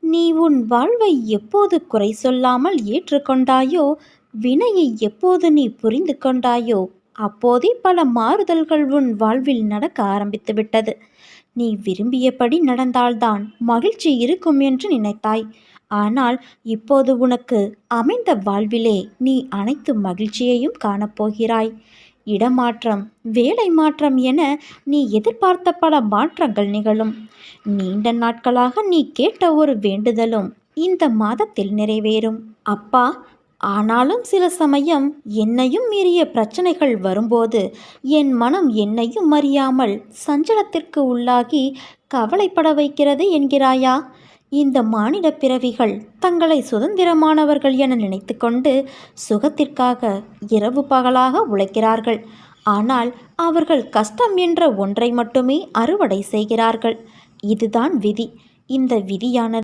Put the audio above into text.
நீ உன் வாழ்வை எப்போது குறை சொல்லாமல் ஏற்றுக்கொண்டாயோ, வினையை எப்போது நீ புரிந்து கொண்டாயோ, அப்போதே பல மாறுதல்கள் உன் வாழ்வில் நடக்க ஆரம்பித்து விட்டது. நீ விரும்பியபடி நடந்தால்தான் மகிழ்ச்சி இருக்கும் என்று நினைத்தாய். ஆனால் இப்போது உனக்கு அமைந்த வாழ்விலே நீ அனைத்து மகிழ்ச்சியையும் காணப்போகிறாய். இடமாற்றம், வேலை மாற்றம் என நீ எதிர்பார்த்த பல மாற்றங்கள் நிகழும். நீண்ட நாட்களாக நீ கேட்ட ஒரு வேண்டுதலும் இந்த மாதத்தில் நிறைவேறும். அப்பா, ஆனாலும் சில சமயம் என்னையும் மீறிய பிரச்சனைகள் வரும்போது என் மனம் என்னையும் அறியாமல் சஞ்சலத்திற்கு உள்ளாகி கவலைப்பட வைக்கிறது என்கிறாயா? இந்த மானிட பிறவிகள் தங்களை சுதந்திரமானவர்கள் என நினைத்து கொண்டு சுகத்திற்காக இரவு பகலாக உழைக்கிறார்கள். ஆனால் அவர்கள் கஷ்டம் என்ற ஒன்றை மட்டுமே அறுவடை செய்கிறார்கள். இதுதான் விதி. இந்த விதியானது